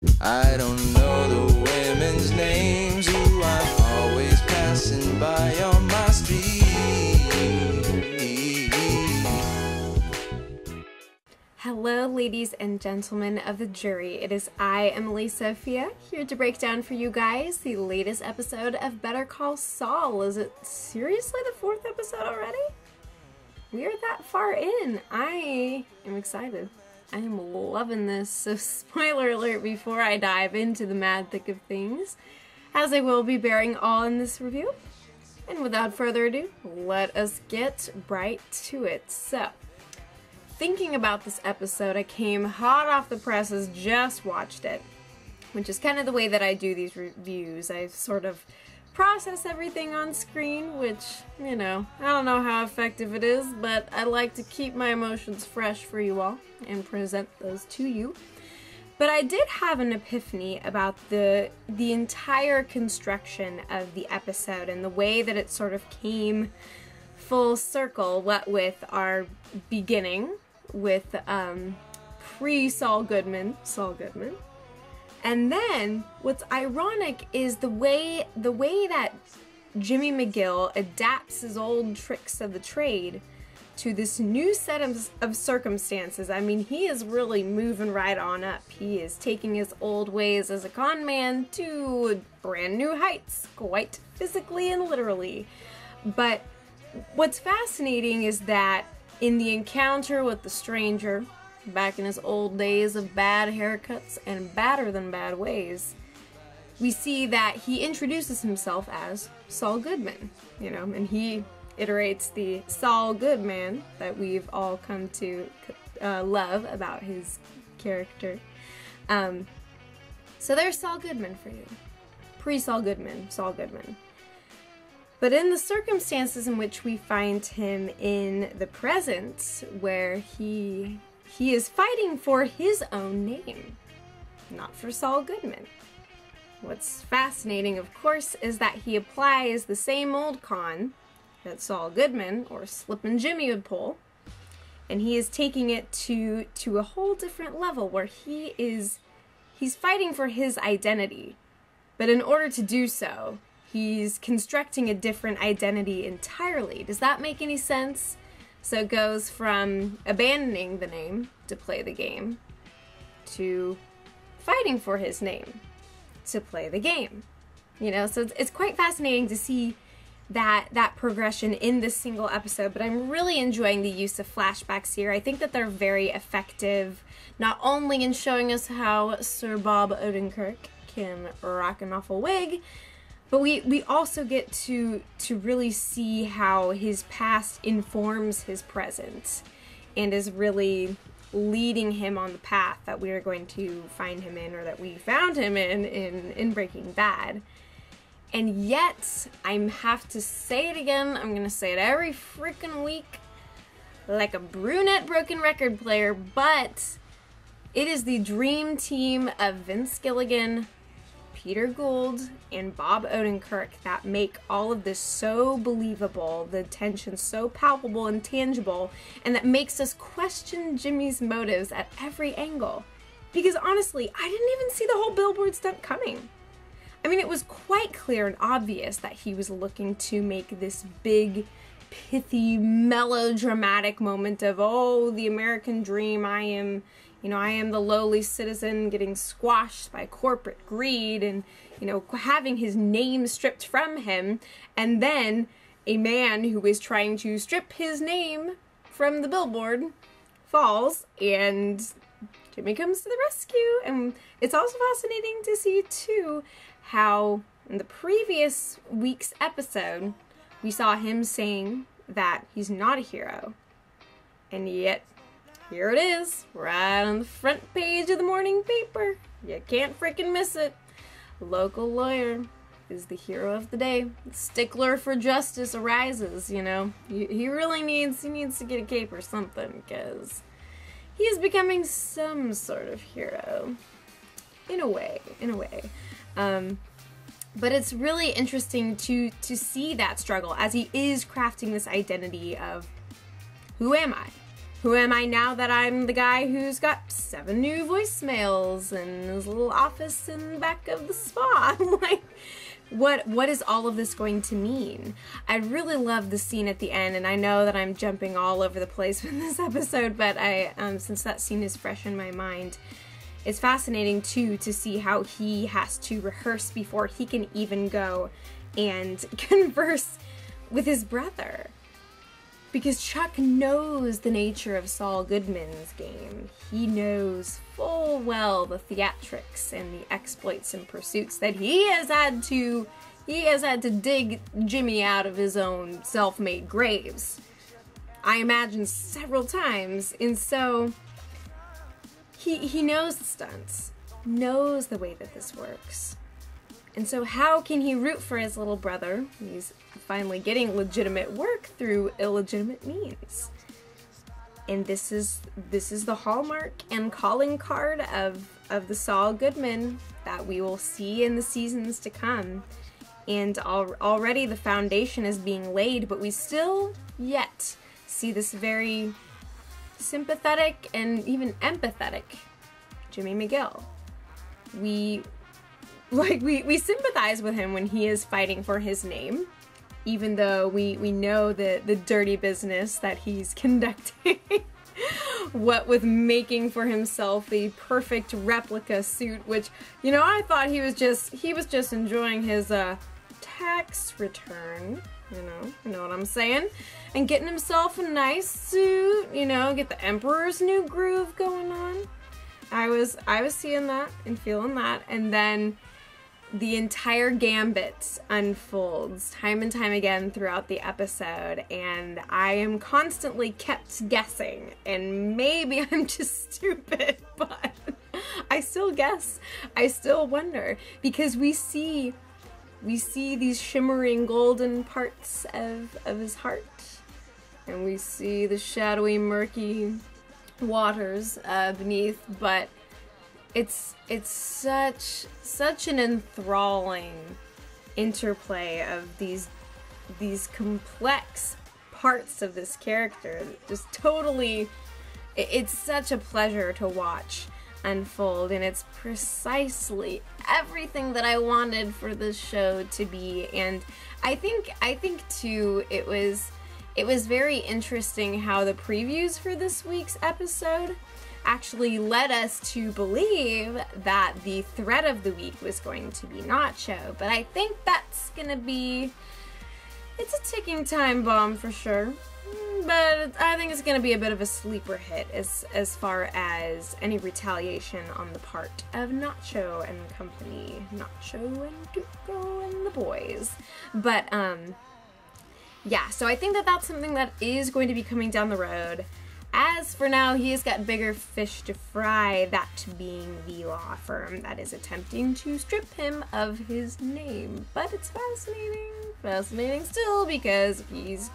I don't know the women's names who I'm always passing by on my street. Hello, ladies and gentlemen of the jury. It is I, Emily Sophia, here to break down for you guys the latest episode of Better Call Saul. Is it seriously the 4th episode already? We are that far in. I am excited. I am loving this, so spoiler alert before I dive into the mad thick of things, as I will be bearing all in this review. And without further ado, let us get right to it. So, thinking about this episode, I came hot off the presses, just watched it, which is kind of the way that I do these reviews. I sort of process everything on screen, which, you know, I don't know how effective it is, but I like to keep my emotions fresh for you all and present those to you. But I did have an epiphany about the entire construction of the episode and the way that it sort of came full circle, what with our beginning with pre-Saul Goodman, and then what's ironic is the way that Jimmy McGill adapts his old tricks of the trade to this new set of circumstances. I mean, he is really moving right on up. He is taking his old ways as a con man to brand new heights, quite physically and literally. But what's fascinating is that in the encounter with the stranger, back in his old days of bad haircuts and badder than bad ways, we see that he introduces himself as Saul Goodman, you know, and he iterates the Saul Goodman that we've all come to love about his character. So there's Saul Goodman for you. Pre-Saul Goodman, Saul Goodman. But in the circumstances in which we find him in the present, where he is fighting for his own name, not for Saul Goodman. What's fascinating, of course, is that he applies the same old con that Saul Goodman, or Slippin' Jimmy, would pull, and he is taking it to a whole different level, where he's fighting for his identity. But in order to do so, he's constructing a different identity entirely. Does that make any sense? So it goes from abandoning the name to play the game to fighting for his name to play the game. You know, so it's quite fascinating to see that progression in this single episode, but I'm really enjoying the use of flashbacks here. I think that they're very effective, not only in showing us how Sir Bob Odenkirk can rock an awful wig, but we also get to really see how his past informs his present and is really leading him on the path that we are going to find him in, or that we found him in Breaking Bad. And yet, I have to say it again, I'm gonna say it every freaking week, like a brunette broken record player, but it is the dream team of Vince Gilligan, Peter Gould, and Bob Odenkirk that make all of this so believable, the tension so palpable and tangible, and that makes us question Jimmy's motives at every angle. Because honestly, I didn't even see the whole billboard stunt coming. I mean, it was quite clear and obvious that he was looking to make this big, pithy, melodramatic moment of, oh, the American dream, I am the lowly citizen getting squashed by corporate greed and, you know, having his name stripped from him, and then a man who is trying to strip his name from the billboard falls, and Jimmy comes to the rescue. And it's also fascinating to see, too, how in the previous week's episode, we saw him saying that he's not a hero, and yet here it is, right on the front page of the morning paper. You can't freaking miss it. Local lawyer is the hero of the day. Stickler for justice arises, you know. He really needs to get a cape or something, because he is becoming some sort of hero. In a way. But it's really interesting to see that struggle as he is crafting this identity of, who am I? who am I now that I'm the guy who's got 7 new voicemails and his little office in the back of the spa? Like, what is all of this going to mean? I really love the scene at the end, and I know that I'm jumping all over the place with this episode, but since that scene is fresh in my mind, it's fascinating too to see how he has to rehearse before he can even go and converse with his brother. Because Chuck knows the nature of Saul Goodman's game. He knows full well the theatrics and the exploits and pursuits that he has had to dig Jimmy out of his own self-made graves, I imagine, several times. And so he knows the stunts, knows the way that this works. And so how can he root for his little brother? He's finally getting legitimate work through illegitimate means. And this is the hallmark and calling card of the Saul Goodman that we will see in the seasons to come. And already the foundation is being laid, but we still yet see this very sympathetic and even empathetic Jimmy McGill. We sympathize with him when he is fighting for his name, even though we know the dirty business that he's conducting. What with making for himself the perfect replica suit, which, you know, I thought he was just enjoying his tax return, you know what I'm saying, and getting himself a nice suit, you know, get the Emperor's New Groove going on. I was seeing that and feeling that, and then the entire gambit unfolds time and time again throughout the episode, and I am constantly kept guessing, and maybe I'm just stupid, but I still guess, I still wonder, because we see these shimmering golden parts of his heart, and we see the shadowy, murky waters beneath, but it's such an enthralling interplay of these complex parts of this character. Just totally, it's such a pleasure to watch unfold, and it's precisely everything that I wanted for this show to be. And I think too, it was very interesting how the previews for this week's episode actually led us to believe that the threat of the week was going to be Nacho, but I think that's gonna be, it's a ticking time bomb for sure, but I think it's gonna be a bit of a sleeper hit as far as any retaliation on the part of Nacho and company, Nacho and Tuco and the boys. But yeah, so I think that that's something that is going to be coming down the road. As for now, he has got bigger fish to fry, that being the law firm that is attempting to strip him of his name. But it's fascinating still, because he's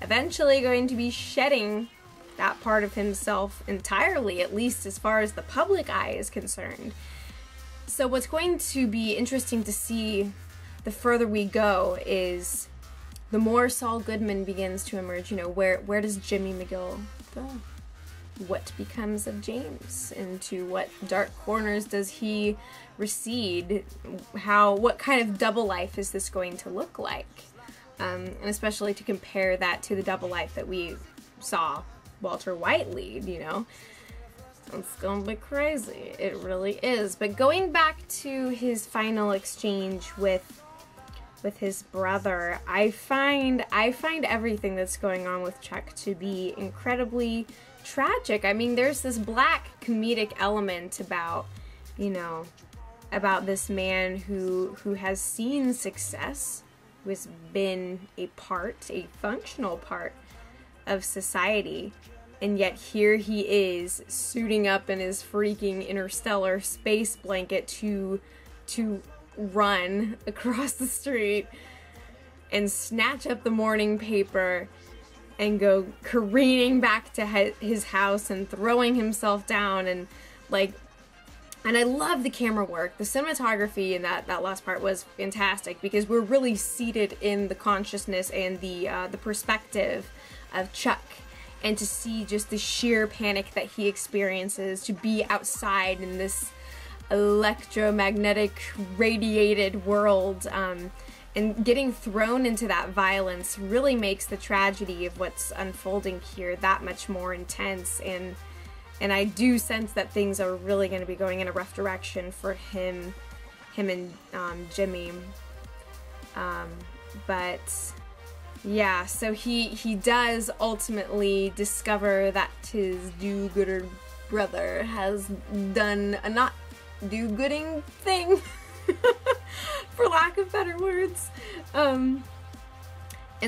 eventually going to be shedding that part of himself entirely, at least as far as the public eye is concerned. So what's going to be interesting to see the further we go is the more Saul Goodman begins to emerge. You know, where does Jimmy McGill go? What becomes of James? Into what dark corners does he recede? What kind of double life is this going to look like? And especially to compare that to the double life that we saw Walter White lead, you know? It's gonna be crazy. It really is. But going back to his final exchange with his brother, I find everything that's going on with Chuck to be incredibly tragic. I mean, there's this black comedic element about, you know, about this man who has seen success, who has been a functional part of society, and yet here he is suiting up in his freaking interstellar space blanket to run across the street and snatch up the morning paper and go careening back to his house and throwing himself down, and I love the camera work. The cinematography in that last part was fantastic, because we're really seated in the consciousness and the perspective of Chuck, and to see just the sheer panic that he experiences, to be outside in this electromagnetic radiated world, and getting thrown into that violence really makes the tragedy of what's unfolding here that much more intense. And I do sense that things are really going to be going in a rough direction for him and Jimmy. But yeah, so he does ultimately discover that his do-gooder brother has done a not do-gooding thing, for lack of better words. And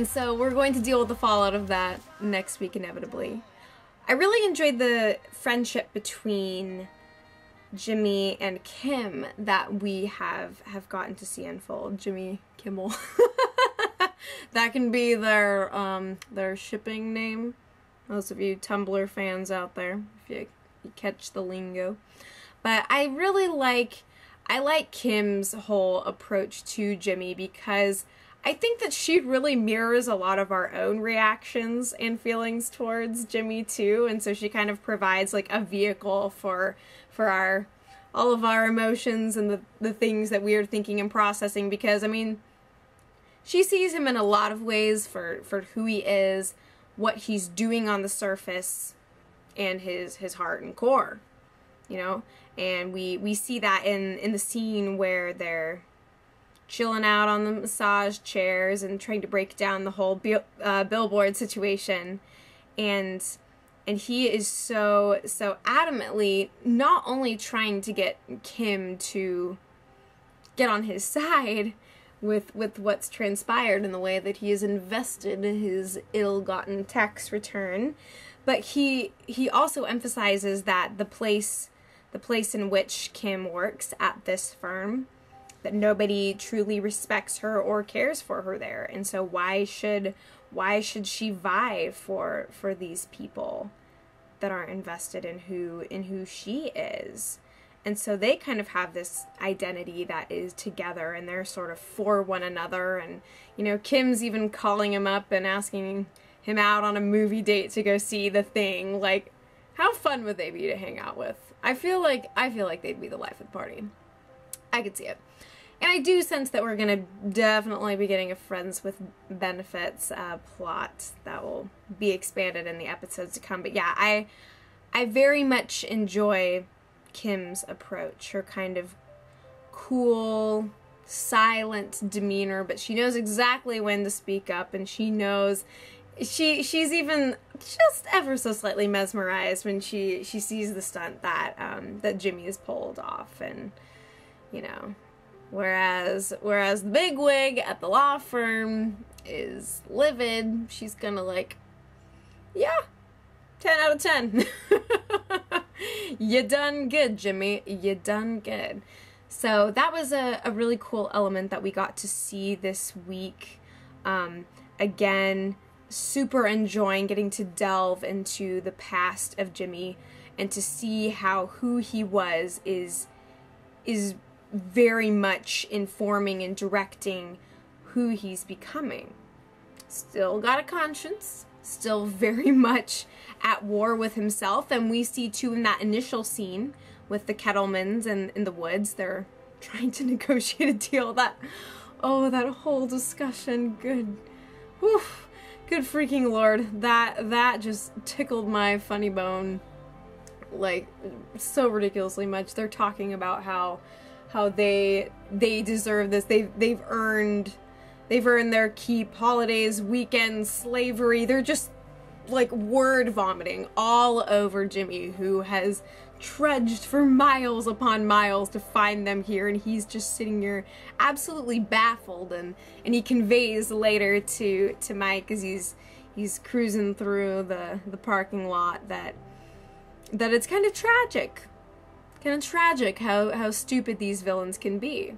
so we're going to deal with the fallout of that next week, inevitably. I really enjoyed the friendship between Jimmy and Kim that we have gotten to see unfold. Jimmy Kimmel. That can be their shipping name. Those of you Tumblr fans out there, if you catch the lingo. But I really like Kim's whole approach to Jimmy, because I think that she really mirrors a lot of our own reactions and feelings towards Jimmy too, and so she kind of provides like a vehicle for all of our emotions and the things that we are thinking and processing, because I mean, she sees him in a lot of ways for who he is, what he's doing on the surface, and his heart and core, you know? And we see that in the scene where they're chilling out on the massage chairs and trying to break down the whole billboard situation, and he is so adamantly not only trying to get Kim to get on his side with what's transpired in the way that he has invested his ill-gotten tax return, but he also emphasizes that the place in which Kim works at this firm, that nobody truly respects her or cares for her there, and so why should she vie for these people that aren't invested in who she is? And so they kind of have this identity that is together, and they're sort of for one another. And you know, Kim's even calling him up and asking him out on a movie date to go see The Thing. Like, how fun would they be to hang out with? I feel like they'd be the life of the party. I could see it. And I do sense that we're going to definitely be getting a Friends with Benefits plot that will be expanded in the episodes to come. But yeah, I very much enjoy Kim's approach, her kind of cool, silent demeanor, but she knows exactly when to speak up, and she knows she's even just ever so slightly mesmerized when she sees the stunt that Jimmy has pulled off. And you know, whereas the bigwig at the law firm is livid, she's gonna like, yeah, 10 out of 10. You done good, Jimmy. You done good. So that was a really cool element that we got to see this week. Again, super enjoying getting to delve into the past of Jimmy and to see how who he was is very much informing and directing who he's becoming. Still got a conscience, still very much at war with himself, and we see too in that initial scene with the Kettlemans and in the woods, they're trying to negotiate a deal. That whole discussion, good freaking Lord, that just tickled my funny bone, like, so ridiculously much. They're talking about how they deserve this, they've earned their keep, holidays, weekends, slavery. They're just like word vomiting all over Jimmy, who has trudged for miles upon miles to find them here, and he's just sitting here absolutely baffled, and he conveys later to Mike as he's cruising through the parking lot that it's kind of tragic how stupid these villains can be.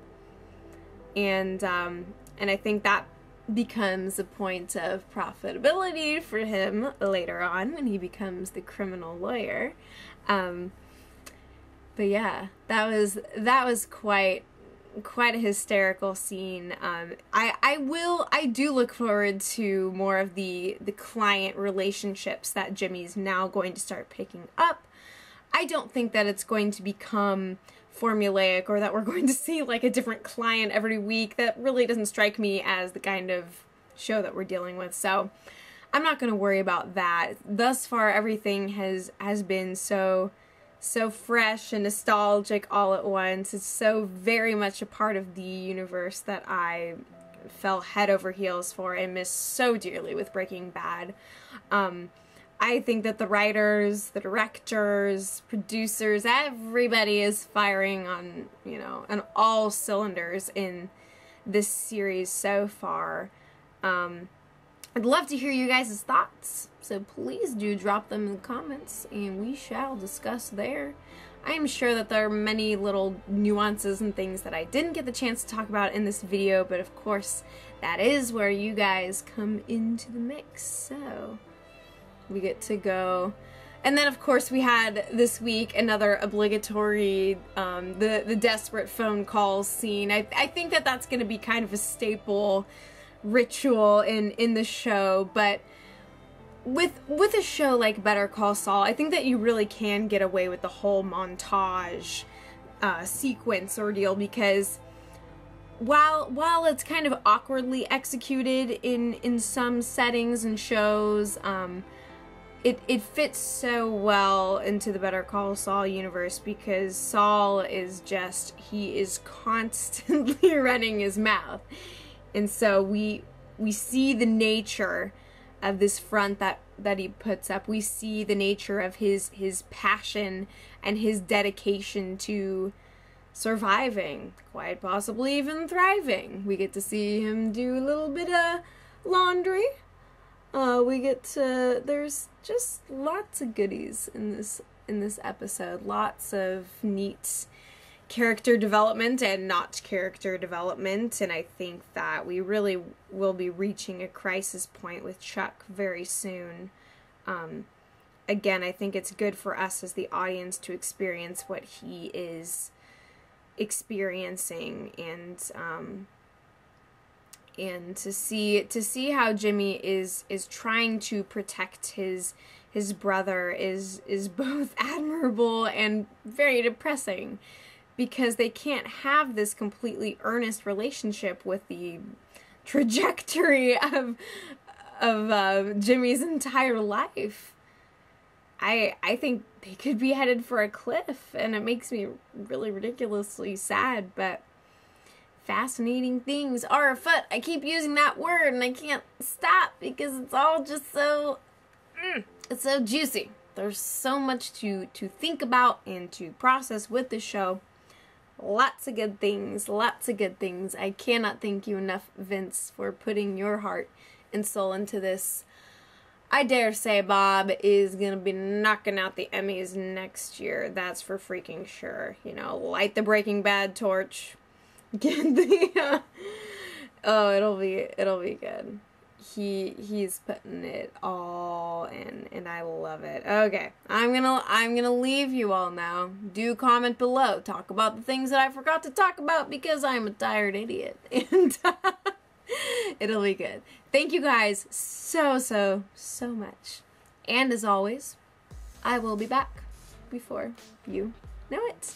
And I think that becomes a point of profitability for him later on when he becomes the criminal lawyer. But yeah, that was quite quite a hysterical scene. I do look forward to more of the client relationships that Jimmy's now going to start picking up. I don't think that it's going to become formulaic or that we're going to see like a different client every week. That really doesn't strike me as the kind of show that we're dealing with. So I'm not going to worry about that. Thus far, everything has been so fresh and nostalgic all at once. It's so very much a part of the universe that I fell head over heels for and miss so dearly with Breaking Bad. I think that the writers, the directors, producers, everybody is firing on, on all cylinders in this series so far. I'd love to hear you guys' thoughts, so please do drop them in the comments and we shall discuss there. I am sure that there are many little nuances and things that I didn't get the chance to talk about in this video, but of course that is where you guys come into the mix. So we get to go. And then of course we had this week another obligatory the desperate phone calls scene. I think that that's going to be kind of a staple ritual in the show, but with a show like Better Call Saul, I think that you really can get away with the whole montage sequence ordeal, because while it's kind of awkwardly executed in some settings and shows, it fits so well into the Better Call Saul universe, because Saul is he is constantly running his mouth. And so we see the nature of this front that he puts up. We see the nature of his passion and his dedication to surviving, quite possibly even thriving. We get to see him do a little bit of laundry. There's just lots of goodies in this episode. Lots of neat character development and not character development, and I think that we really will be reaching a crisis point with Chuck very soon. Again, I think it's good for us as the audience to experience what he is experiencing, and to see how Jimmy is trying to protect his brother is both admirable and very depressing, because they can't have this completely earnest relationship with the trajectory of Jimmy's entire life. I think they could be headed for a cliff, and it makes me really ridiculously sad, but fascinating things are afoot. I keep using that word and I can't stop because it's all just so it's so juicy. There's so much to think about and to process with the show. Lots of good things, lots of good things. I cannot thank you enough, Vince, for putting your heart and soul into this. I dare say Bob is going to be knocking out the Emmys next year. That's for freaking sure. Light the Breaking Bad torch. Get the oh, it'll be good. He's putting it all in, and I love it. Okay, I'm gonna leave you all now. Do comment below. Talk about the things that I forgot to talk about, because I'm a tired idiot, and it'll be good. Thank you guys so much, and as always, I will be back before you know it.